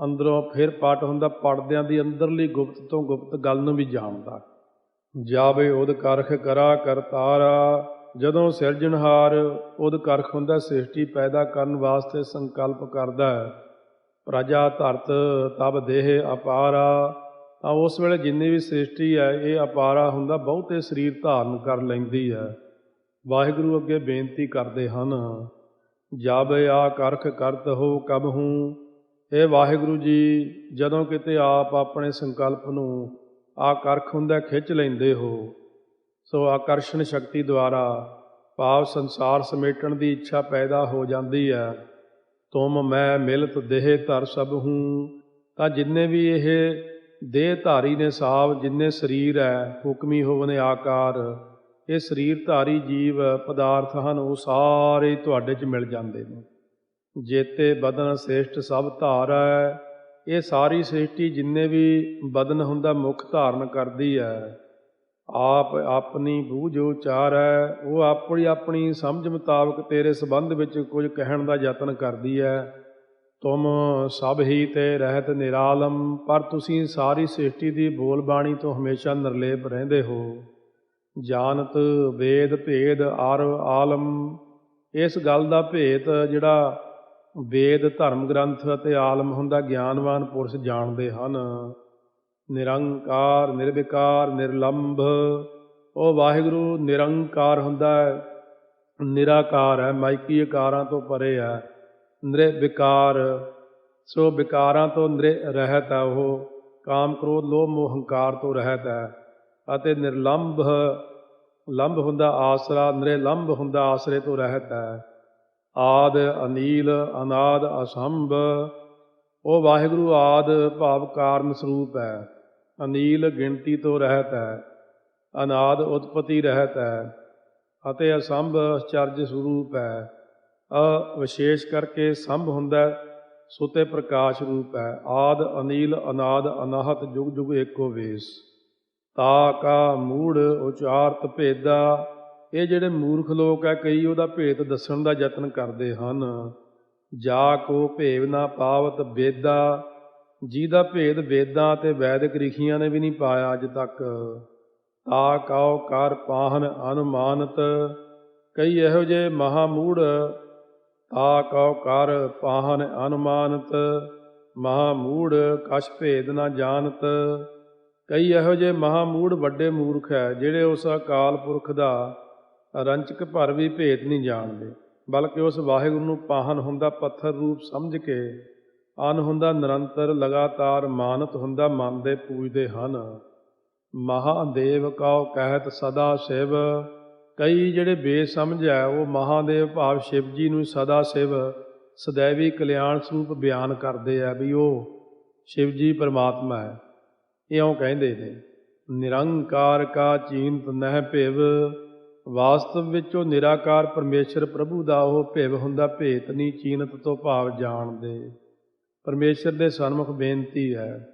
ਅੰਦਰੋਂ, ਫਿਰ ਪਟ ਹੁੰਦਾ ਪੜਦਿਆਂ ਦੀ ਅੰਦਰਲੀ ਗੁਪਤ ਤੋਂ ਗੁਪਤ ਗੱਲ ਨੂੰ ਵੀ ਜਾਣਦਾ। ਜਾਵੇ ਉਦ ਕਰਖ ਕਰਾ ਕਰਤਾਰਾ। ਜਦੋਂ ਸਿਰਜਣਹਾਰ ਉਦ ਕਰਖ ਹੁੰਦਾ ਸ੍ਰਿਸ਼ਟੀ ਪੈਦਾ ਕਰਨ ਵਾਸਤੇ ਸੰਕਲਪ ਕਰਦਾ ਹੈ। ਪ੍ਰਜਾ ਧਰਤ ਤਬ ਦੇਹ ਅਪਾਰਾ। ਤਾਂ ਉਸ ਵੇਲੇ ਜਿੰਨੀ ਵੀ ਸ੍ਰਿਸ਼ਟੀ ਹੈ ਇਹ ਅਪਾਰਾ ਹੁੰਦਾ, ਬਹੁਤੇ ਸਰੀਰ ਧਾਰਨ ਕਰ ਲੈਂਦੀ ਹੈ। ਵਾਹਿਗੁਰੂ ਅੱਗੇ ਬੇਨਤੀ ਕਰਦੇ ਹਨ, ਜਾਵੇ ਆ ਕਰਖ ਕਰਤ ਹੋ ਕਬਹੂ। ਇਹ ਵਾਹਿਗੁਰੂ ਜੀ, ਜਦੋਂ ਕਿਤੇ ਆਪ ਆਪਣੇ ਸੰਕਲਪ ਨੂੰ ਆ ਕਰਖ ਹੁੰਦਾ ਖਿੱਚ ਲੈਂਦੇ ਹੋ, ਸੋ ਆਕਰਸ਼ਣ ਸ਼ਕਤੀ ਦੁਆਰਾ ਭਾਵ ਸੰਸਾਰ ਸਮੇਟਣ ਦੀ ਇੱਛਾ ਪੈਦਾ ਹੋ ਜਾਂਦੀ ਹੈ। ਤੁਮ ਮੈਂ ਮਿਲਤ ਦੇਹ ਧਰ ਸਭ ਹੂੰ। ਤਾਂ ਜਿੰਨੇ ਵੀ ਇਹ ਦੇਹ ਧਾਰੀ ਨੇ ਸਾਬ, ਜਿੰਨੇ ਸਰੀਰ ਹੈ, ਹੁਕਮੀ ਹੋਵਨ ਆਕਾਰ, ਇਹ ਸਰੀਰ ਧਾਰੀ ਜੀਵ ਪਦਾਰਥ ਹਨ, ਉਹ ਸਾਰੇ ਤੁਹਾਡੇ 'ਚ ਮਿਲ ਜਾਂਦੇ ਨੇ। ਜੇਤੇ ਬਦਨ ਸ੍ਰੇਸ਼ਟ ਸਭ ਧਾਰੈ। ਇਹ ਸਾਰੀ ਸ੍ਰਿਸ਼ਟੀ ਜਿੰਨੇ ਵੀ ਬਦਨ ਹੁੰਦਾ ਮੁੱਖ ਧਾਰਨ ਕਰਦੀ ਹੈ। ਆਪ ਆਪਣੀ ਬੂਝ ਉਚਾਰੈ। ਉਹ ਆਪਣੀ ਆਪਣੀ ਸਮਝ ਮੁਤਾਬਕ ਤੇਰੇ ਸੰਬੰਧ ਵਿੱਚ ਕੁਝ ਕਹਿਣ ਦਾ ਯਤਨ ਕਰਦੀ ਹੈ। ਤੁਮ ਸਭ ਹੀ ਤੇ ਰਹਿਤ ਨਿਰਾਲਮ। ਪਰ ਤੁਸੀਂ ਸਾਰੀ ਸ੍ਰਿਸ਼ਟੀ ਦੀ ਬੋਲ ਬਾਣੀ ਤੋਂ ਹਮੇਸ਼ਾ ਨਿਰਲੇਪ ਰਹਿੰਦੇ ਹੋ। ਜਾਨਤ ਵੇਦ ਭੇਦ ਅਰ ਆਲਮ। ਇਸ ਗੱਲ ਦਾ ਭੇਤ ਜਿਹੜਾ ਵੇਦ ਧਰਮ ਗ੍ਰੰਥ ਅਤੇ ਆਲਮ ਹੁੰਦਾ, ਗਿਆਨਵਾਨ ਪੁਰਸ਼ ਜਾਣਦੇ ਹਨ। ਨਿਰੰਕਾਰ ਨਿਰਵਿਕਾਰ ਨਿਰਲੰਭ। ਉਹ ਵਾਹਿਗੁਰੂ ਨਿਰੰਕਾਰ ਹੁੰਦਾ ਹੈ, ਨਿਰਾਕਾਰ ਹੈ, ਮਾਇਕੀ ਆਕਾਰਾਂ ਤੋਂ ਪਰੇ ਹੈ। ਨਿਰਵਿਕਾਰ, ਸੋ ਵਿਕਾਰਾਂ ਤੋਂ ਰਹਿਤ ਹੈ। ਉਹ ਕਾਮ ਕ੍ਰੋਧ ਲੋਭ ਮੋਹ ਹੰਕਾਰ ਤੋਂ ਰਹਿਤ ਹੈ। ਅਤੇ ਨਿਰਲੰਭ, ਲੰਭ ਹੁੰਦਾ ਆਸਰਾ, ਨਿਰਲੰਭ ਹੁੰਦਾ ਆਸਰੇ ਤੋਂ ਰਹਿਤ ਹੈ। ਆਦ ਅਨੀਲ ਅਨਾਦ ਅਸੰਭ। ਉਹ ਵਾਹਿਗੁਰੂ ਆਦ ਭਾਵ ਕਾਰਨ ਸਰੂਪ ਹੈ। ਅਨੀਲ ਗਿਣਤੀ ਤੋਂ ਰਹਿਤ ਹੈ। ਅਨਾਦ ਉਤਪਤੀ ਰਹਿਤ ਹੈ। ਅਤੇ ਅਸੰਭ ਅਚਰਜ ਸਰੂਪ ਹੈ। ਵਿਸ਼ੇਸ਼ ਕਰਕੇ ਸੰਭ ਹੁੰਦਾ ਸੁਤੇ ਪ੍ਰਕਾਸ਼ ਰੂਪ ਹੈ। ਆਦ ਅਨੀਲ ਅਨਾਦ ਅਨਾਹਤ ਜੁਗ ਜੁਗ ਏਕੋ ਵੇਸ। ਤਾ ਕਾ ਮੂੜ ਉਚਾਰਤ ਭੇਦਾ। ਇਹ ਜਿਹੜੇ ਮੂਰਖ ਲੋਕ ਹੈ, ਕਈ ਉਹਦਾ ਭੇਤ ਦੱਸਣ ਦਾ ਯਤਨ ਕਰਦੇ ਹਨ। ਜਾ ਕੋ ਭੇਵ ਨਾ ਪਾਵਤ ਵੇਦਾ। ਜਿਹਦਾ ਭੇਦ ਵੇਦਾਂ ਅਤੇ ਵੈਦਿਕ ਰਿਖੀਆਂ ਨੇ ਵੀ ਨਹੀਂ ਪਾਇਆ ਅੱਜ ਤੱਕ। ਤਾ ਕਉ ਕਰ ਪਾਹਨ ਅਨੁਮਾਨਤ। ਕਈ ਇਹੋ ਜਿਹੇ ਮਹਾਮੂੜ, ਤਾ ਕਉ ਕਰ ਪਾਹਨ ਅਨੁਮਾਨਤ। ਮਹਾਮੂੜ ਕਛ ਭੇਦ ਨਾ ਜਾਣਤ। ਕਈ ਇਹੋ ਜਿਹੇ ਮਹਾਮੂੜ ਵੱਡੇ ਮੂਰਖ ਹੈ, ਜਿਹੜੇ ਉਸ ਅਕਾਲ ਪੁਰਖ ਦਾ ਰੰਚਕ ਭਰ ਵੀ ਭੇਦ ਨਹੀਂ ਜਾਣਦੇ, ਬਲਕਿ ਉਸ ਵਾਹਿਗੁਰੂ ਨੂੰ ਪਾਹਨ ਹੁੰਦਾ ਪੱਥਰ ਰੂਪ ਸਮਝ ਕੇ, ਅਨ ਹੁੰਦਾ ਨਿਰੰਤਰ ਲਗਾਤਾਰ, ਮਾਨਤ ਹੁੰਦਾ ਮੰਨਦੇ ਪੂਜਦੇ ਹਨ। ਮਹਾਦੇਵ ਕਉ ਕਹਿਤ ਸਦਾ ਸ਼ਿਵ। ਕਈ ਜਿਹੜੇ ਬੇਸਮਝ ਹੈ, ਉਹ ਮਹਾਦੇਵ ਭਾਵ ਸ਼ਿਵ ਜੀ ਨੂੰ ਸਦਾ ਸ਼ਿਵ ਸदैवी ਕਲਿਆਣ ਸਰੂਪ ਬਿਆਨ ਕਰਦੇ ਆ ਵੀ ਉਹ ਸ਼ਿਵ ਜੀ ਪਰਮਾਤਮਾ ਹੈ। ਇਉਂ ਕਹਿੰਦੇ ਨੇ। ਨਿਰੰਕਾਰ ਕਾ ਚੀਨਤ ਨਹਿ ਭਿਵ। ਵਾਸਤਵ ਵਿੱਚ ਉਹ ਨਿਰਾਕਾਰ ਪਰਮੇਸ਼ਰ ਪ੍ਰਭੂ ਦਾ ਉਹ ਭਿਵ ਹੁੰਦਾ ਭੇਤ ਨਹੀਂ, ਚੀਨਤ ਤੋਂ ਭਾਵ ਜਾਣਦੇ। ਪਰਮੇਸ਼ਰ ਦੇ ਸਨਮੁਖ ਬੇਨਤੀ ਹੈ,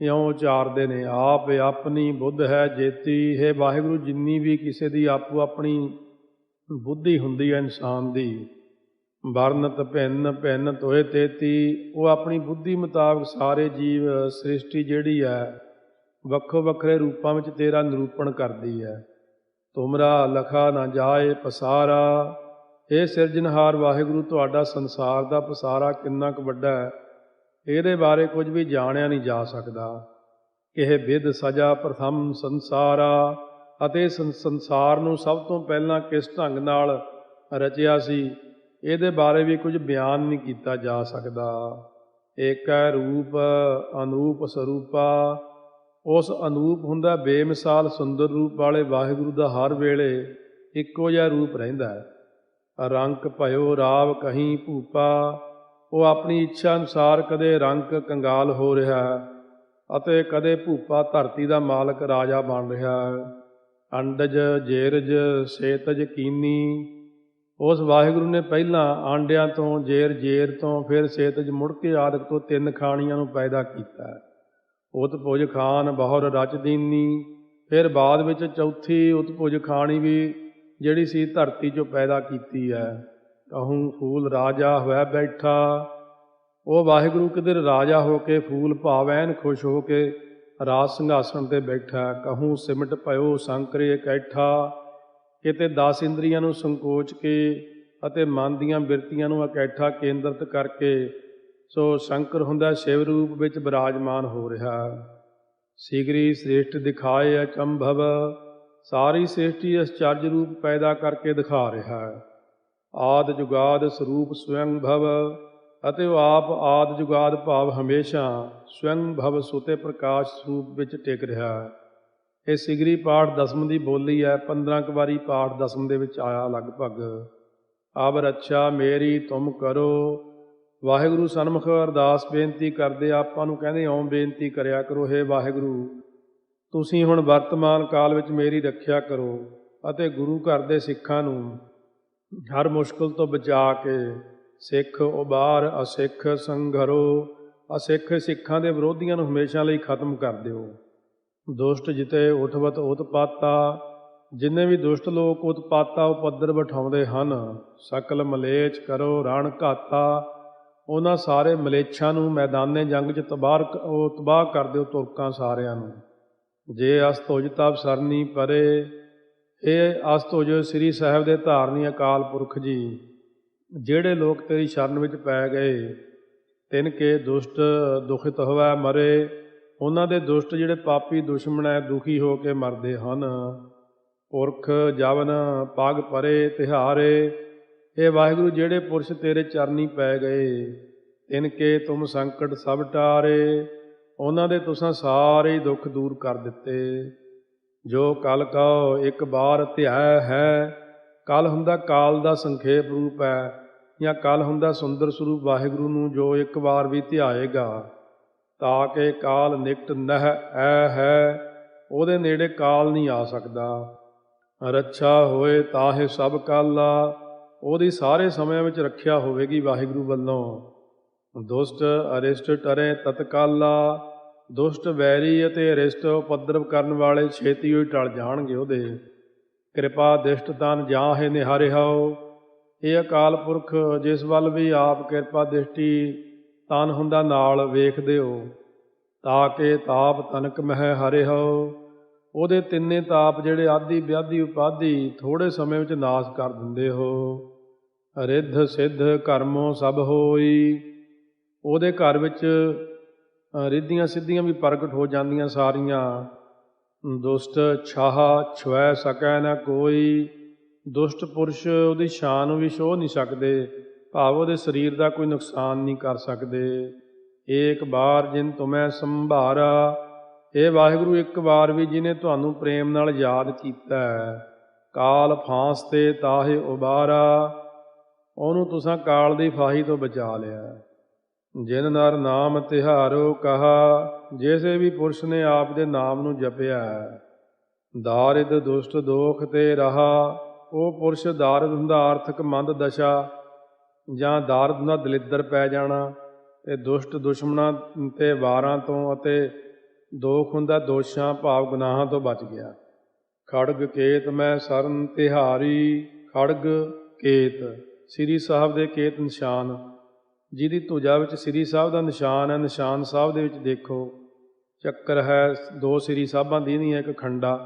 ਇਉਂ ਉਚਾਰਦੇ ਨੇ। ਆਪ ਆਪਣੀ ਬੁੱਧ ਹੈ ਜੇਤੀ। ਹੈ ਵਾਹਿਗੁਰੂ, ਜਿੰਨੀ ਵੀ ਕਿਸੇ ਦੀ ਆਪੋ ਆਪਣੀ ਬੁੱਧੀ ਹੁੰਦੀ ਹੈ ਇਨਸਾਨ ਦੀ, ਵਰਨਤ ਭਿੰਨ ਭਿੰਨ ਤੋਏ ਤੇਤੀ। ਉਹ ਆਪਣੀ ਬੁੱਧੀ ਮੁਤਾਬਕ ਸਾਰੇ ਜੀਵ ਸ੍ਰਿਸ਼ਟੀ ਜਿਹੜੀ ਹੈ ਵੱਖੋ ਵੱਖਰੇ ਰੂਪਾਂ ਵਿੱਚ ਤੇਰਾ ਨਿਰੂਪਣ ਕਰਦੀ ਹੈ। ਤੁਮਰਾ ਲਖਾ ਨਾ ਜਾਏ ਪਸਾਰਾ। ਇਹ ਸਿਰਜਣਹਾਰ ਵਾਹਿਗੁਰੂ, ਤੁਹਾਡਾ ਸੰਸਾਰ ਦਾ ਪਸਾਰਾ ਕਿੰਨਾ ਕੁ ਵੱਡਾ ਹੈ, ਇਹਦੇ ਬਾਰੇ ਕੁਝ ਵੀ ਜਾਣਿਆ ਨਹੀਂ ਜਾ ਸਕਦਾ। ਇਹ ਵਿਧ ਸਜਾ ਪ੍ਰਥਮ ਸੰਸਾਰਾ। ਅਤੇ ਸੰਸਾਰ ਨੂੰ ਸਭ ਤੋਂ ਪਹਿਲਾਂ ਕਿਸ ਢੰਗ ਨਾਲ ਰਚਿਆ ਸੀ, ਇਹਦੇ ਬਾਰੇ ਵੀ ਕੁਝ ਬਿਆਨ ਨਹੀਂ ਕੀਤਾ ਜਾ ਸਕਦਾ। ਏਕੈ ਰੂਪ ਅਨੂਪ ਸਰੂਪਾ। ਉਸ ਅਨੂਪ ਹੁੰਦਾ ਬੇਮਿਸਾਲ ਸੁੰਦਰ ਰੂਪ ਵਾਲੇ ਵਾਹਿਗੁਰੂ ਦਾ ਹਰ ਵੇਲੇ ਇੱਕੋ ਜਿਹਾ ਰੂਪ ਰਹਿੰਦਾ ਹੈ। ਰੰਕ ਭਇਓ ਰਾਵ ਕਹੀਂ ਭੂਪਾ। ਉਹ ਆਪਣੀ ਇੱਛਾ ਅਨੁਸਾਰ ਕਦੇ ਰੰਕ ਕੰਗਾਲ ਹੋ ਰਿਹਾ ਅਤੇ ਕਦੇ ਭੂਪਾ ਧਰਤੀ ਦਾ ਮਾਲਕ ਰਾਜਾ ਬਣ ਰਿਹਾ ਹੈ। ਅੰਡਜ ਜੇਰਜ ਸੇਤਜ ਕੀਨੀ। ਉਸ ਵਾਹਿਗੁਰੂ ਨੇ ਪਹਿਲਾਂ ਆਂਡਿਆਂ ਤੋਂ, ਜੇਰ ਤੋਂ, ਫਿਰ ਸੇਤਜ ਮੁੜ ਕੇ ਆਦਿਕ ਤੋਂ 3 ਖਾਣੀਆਂ ਨੂੰ ਪੈਦਾ ਕੀਤਾ ਹੈ। ਉਤਪੁਜ ਖਾਨ ਬਹੁਰ ਰਚ ਦੀਨੀ। ਫਿਰ ਬਾਅਦ ਵਿੱਚ ਚੌਥੀ ਉਤਪੁਜ ਖਾਣੀ ਵੀ ਜਿਹੜੀ ਸੀ ਧਰਤੀ 'ਚੋਂ ਪੈਦਾ ਕੀਤੀ ਹੈ। ਕਹੂੰ ਫੂਲ ਰਾਜਾ ਹੋਇਆ ਬੈਠਾ। ਉਹ ਵਾਹਿਗੁਰੂ ਕਿਧਰ ਰਾਜਾ ਹੋ ਕੇ ਫੂਲ ਭਾਵ ਐਨ ਖੁਸ਼ ਹੋ ਕੇ ਰਾਜ ਸਿੰਘਾਸਣ 'ਤੇ ਬੈਠਾ। ਕਹੂੰ ਸਿਮਟ ਭਇਓ ਸੰਕਰੇ ਇਕੱਠਾ। ਕਿਤੇ 10 ਇੰਦਰੀਆਂ ਨੂੰ ਸੰਕੋਚ ਕੇ ਅਤੇ ਮਨ ਦੀਆਂ ਬਿਰਤੀਆਂ ਨੂੰ ਇਕੱਠਾ ਕੇਂਦਰਿਤ ਕਰਕੇ ਸੋ ਸ਼ੰਕਰ ਹੁੰਦਾ ਸ਼ਿਵ ਰੂਪ ਵਿੱਚ ਬਿਰਾਜਮਾਨ ਹੋ ਰਿਹਾ। ਸਿਗਰੀ ਸ੍ਰੇਸ਼ਟ ਦਿਖਾਏ ਅਚੰਭਵ। ਸਾਰੀ ਸ੍ਰਿਸ਼ਟੀ ਅਚਰਜ ਰੂਪ ਪੈਦਾ ਕਰਕੇ ਦਿਖਾ ਰਿਹਾ ਹੈ। ਆਦਿ ਜੁਗਾਦ ਸਰੂਪ ਸਵਯੰ ਭਵ। ਅਤੇ ਉਹ ਆਪ ਆਦਿ ਜੁਗਾਦ ਭਾਵ ਹਮੇਸ਼ਾ ਸਵਯੰ ਭਵ ਸੁਤੇ ਪ੍ਰਕਾਸ਼ ਸਰੂਪ ਵਿੱਚ ਟਿਕ ਰਿਹਾ ਹੈ। ਇਹ ਸਿਗਰੀ ਪਾਠ ਦਸਮ ਦੀ ਬੋਲੀ ਹੈ। 15 ਕੁ ਵਾਰੀ ਪਾਠ ਦਸਮ ਦੇ ਵਿੱਚ ਆਇਆ ਲਗਭਗ। ਅਬ ਰੱਛਾ ਮੇਰੀ ਤੁਮ ਕਰੋ। ਵਾਹਿਗੁਰੂ ਸਨਮੁਖ ਅਰਦਾਸ ਬੇਨਤੀ ਕਰਦੇ ਆਪਾਂ ਨੂੰ ਕਹਿੰਦੇ ਓਂ ਬੇਨਤੀ ਕਰਿਆ ਕਰੋ, ਹੇ ਵਾਹਿਗੁਰੂ ਤੁਸੀਂ ਹੁਣ ਵਰਤਮਾਨ ਕਾਲ ਵਿੱਚ ਮੇਰੀ ਰੱਖਿਆ ਕਰੋ ਅਤੇ ਗੁਰੂ ਘਰ ਦੇ ਸਿੱਖਾਂ ਨੂੰ ਹਰ ਮੁਸ਼ਕਿਲ ਤੋਂ ਬਚਾ ਕੇ ਸਿੱਖ ਉਬਾਰ ਅਸਿੱਖ ਸੰਘਰੋ। ਅਸਿੱਖ ਸਿੱਖਾਂ ਦੇ ਵਿਰੋਧੀਆਂ ਨੂੰ ਹਮੇਸ਼ਾ ਲਈ ਖਤਮ ਕਰ ਦਿਓ। ਦੁਸ਼ਟ ਜਿਤੇ ਉਠਵਤ ਉਤਪਾਤਾ। ਜਿੰਨੇ ਵੀ ਦੁਸ਼ਟ ਲੋਕ ਉਤਪਾਤਾ ਉਪੱਦਰ ਬਿਠਾਉਂਦੇ ਹਨ, ਸਕਲ ਮਲੇਛ ਕਰੋ ਰਣ ਘਾਤਾ। ਉਹਨਾਂ ਸਾਰੇ ਮਲੇਛਾਂ ਨੂੰ ਮੈਦਾਨੇ ਜੰਗ 'ਚ ਤਬਾਹ ਕਰ ਦਿਓ, ਤੁਰਕਾਂ ਸਾਰਿਆਂ ਨੂੰ। ਜੇ ਅਸਤੁਜ ਤਬ ਸਰਨੀ ਪਰੇ। ਇਹ ਅਸਤੁਜ ਸ੍ਰੀ ਸਾਹਿਬ ਦੇ ਧਾਰਨੀ ਅਕਾਲ ਪੁਰਖ ਜੀ, ਜਿਹੜੇ ਲੋਕ ਤੇਰੀ ਸ਼ਰਨ ਵਿੱਚ ਪੈ ਗਏ, ਤਿਨ ਕੇ ਦੁਸ਼ਟ ਦੁਖਿਤ ਹੋਵੈ ਮਰੇ। ਉਹਨਾਂ ਦੇ ਦੁਸ਼ਟ ਜਿਹੜੇ ਪਾਪੀ ਦੁਸ਼ਮਣ ਹੈ ਦੁਖੀ ਹੋ ਕੇ ਮਰਦੇ ਹਨ। ਪੁਰਖ ਜਵਨ ਪਗ ਪਰੇ ਤਿਹਾਰੇ। ਇਹ ਵਾਹਿਗੁਰੂ ਜਿਹੜੇ ਪੁਰਸ਼ ਤੇਰੇ ਚਰਨੀ ਪੈ ਗਏ, ਤਿਨ ਕੇ ਤੁਮ ਸੰਕਟ ਸਭ ਟਾਰੇ। ਉਹਨਾਂ ਦੇ ਤੁਸਾਂ ਸਾਰੇ ਦੁੱਖ ਦੂਰ ਕਰ ਦਿੱਤੇ। ਜੋ ਕਲ ਕਉ ਇੱਕ ਬਾਰ ਧਿਆਇ ਹੈ। ਕਲ ਹੁੰਦਾ ਕਾਲ ਦਾ ਸੰਖੇਪ ਰੂਪ ਹੈ, ਜਾਂ ਕਲ ਹੁੰਦਾ ਸੁੰਦਰ ਸਰੂਪ ਵਾਹਿਗੁਰੂ ਨੂੰ ਜੋ ਇੱਕ ਵਾਰ ਵੀ ਧਿਆਏਗਾ। ਤਾਂ ਕਿ ਕਾਲ ਨਿਕਟ ਨਹਿ ਐ ਹੈ। ਉਹਦੇ ਨੇੜੇ ਕਾਲ ਨਹੀਂ ਆ ਸਕਦਾ। ਰੱਛਾ ਹੋਏ ਤਾਹੇ ਸਭ ਕਾਲਾ। ਉਹਦੀ ਸਾਰੇ ਸਮਿਆਂ ਵਿੱਚ ਰੱਖਿਆ ਹੋਵੇਗੀ ਵਾਹਿਗੁਰੂ ਵੱਲੋਂ। ਦੁਸ਼ਟ ਅਰਿਸ਼ਟ ਟਰੇ ਤਤਕਾਲਾ। ਦੁਸ਼ਟ ਵੈਰੀ ਅਤੇ ਅਰਿਸ਼ਟ ਉਪਦਰਵ ਕਰਨ ਵਾਲੇ ਛੇਤੀ ਹੋਈ ਟਲ ਜਾਣਗੇ ਉਹਦੇ। ਕਿਰਪਾ ਦਿਸ਼ਟ ਤਨ ਜਾਹੇ ਨਿਹਾਰਿਹਾਓ। ਇਹ ਅਕਾਲ ਪੁਰਖ ਜਿਸ ਵੱਲ ਵੀ ਆਪ ਕਿਰਪਾ ਦ੍ਰਿਸ਼ਟੀ ਤਨ ਹੁੰਦਾ ਨਾਲ ਵੇਖਦੇ ਹੋ। ਤਾਂ ਕਿ ਤਾਪ ਤਨਕ ਮਹਿ ਹਰਿਹਾਓ। ਉਹਦੇ ਤਿੰਨੇ ਤਾਪ ਜਿਹੜੇ ਆਦਿ ਵਿਆਧੀ ਉਪਾਧੀ ਥੋੜ੍ਹੇ ਸਮੇਂ ਵਿੱਚ ਨਾਸ਼ ਕਰ ਦਿੰਦੇ ਹੋ। ਰਿੱਧ ਸਿੱਧ ਕਰਮੋ ਸਭ ਹੋਈ। ਉਹਦੇ ਘਰ ਵਿੱਚ ਰਿੱਧੀਆਂ ਸਿੱਧੀਆਂ ਵੀ ਪ੍ਰਗਟ ਹੋ ਜਾਂਦੀਆਂ ਸਾਰੀਆਂ। ਦੁਸ਼ਟ ਛਾਹ ਛੁਐ ਸਕੈ ਨਾ ਕੋਈ। ਦੁਸ਼ਟ ਪੁਰਸ਼ ਉਹਦੀ ਸ਼ਾਨ ਨੂੰ ਵੀ ਛੋਹ ਨਹੀਂ ਸਕਦੇ, ਭਾਵ ਉਹਦੇ ਸਰੀਰ ਦਾ ਕੋਈ ਨੁਕਸਾਨ ਨਹੀਂ ਕਰ ਸਕਦੇ। ਏਕ ਬਾਰ ਜਿਨ ਤੁਮੈ ਸੰਭਾਰਾ। ਇਹ ਵਾਹਿਗੁਰੂ ਇੱਕ ਵਾਰ ਵੀ ਜਿਹਨੇ ਤੁਹਾਨੂੰ ਪ੍ਰੇਮ ਨਾਲ ਯਾਦ ਕੀਤਾ, ਕਾਲ ਫਾਂਸ ਤੇ ਤਾਹੇ ਉਬਾਰਾ। ਉਹਨੂੰ ਤੁਸਾਂ ਕਾਲ ਦੀ ਫਾਹੀ ਤੋਂ ਬਚਾ ਲਿਆ। ਜਿਨ ਨਰ ਨਾਮ ਤਿਹਾਰੋ ਕਹਾ। ਜਿਸੇ ਵੀ ਪੁਰਸ਼ ਨੇ ਆਪ ਦੇ ਨਾਮ ਨੂੰ ਜਪਿਆ, ਦਾਰਿਦ ਦੁਸ਼ਟ ਦੋਖ ਤੇ ਰਹਾ। ਉਹ ਪੁਰਸ਼ ਦਾਰਿਦ ਹੁੰਦਾ ਆਰਥਿਕ ਮੰਦ ਦਸ਼ਾ, ਜਾਂ ਦਾਰਿਦ ਹੁੰਦਾ ਦਲਿੱਦਰ ਪੈ ਜਾਣਾ, ਅਤੇ ਦੁਸ਼ਟ ਦੁਸ਼ਮਣਾਂ ਅਤੇ ਵਾਰਾਂ ਤੋਂ, ਅਤੇ ਦੋਖ ਹੁੰਦਾ ਦੋਸ਼ਾਂ ਭਾਵ ਗੁਨਾਹਾਂ ਤੋਂ ਬਚ ਗਿਆ। ਖੜਗ ਕੇਤ ਮੈਂ ਸਰਨ ਤਿਹਾਰੀ। ਖੜਗ ਕੇਤ ਸ੍ਰੀ ਸਾਹਿਬ ਦੇ ਕੇਤ ਨਿਸ਼ਾਨ, ਜਿਹਦੀ ਧੁਜਾ ਵਿੱਚ ਸ੍ਰੀ ਸਾਹਿਬ ਦਾ ਨਿਸ਼ਾਨ ਹੈ। ਨਿਸ਼ਾਨ ਸਾਹਿਬ ਦੇ ਵਿੱਚ ਦੇਖੋ ਚੱਕਰ ਹੈ, 2 ਸ੍ਰੀ ਸਾਹਿਬਾਂ ਦੀ ਇੱਕ ਖੰਡਾ।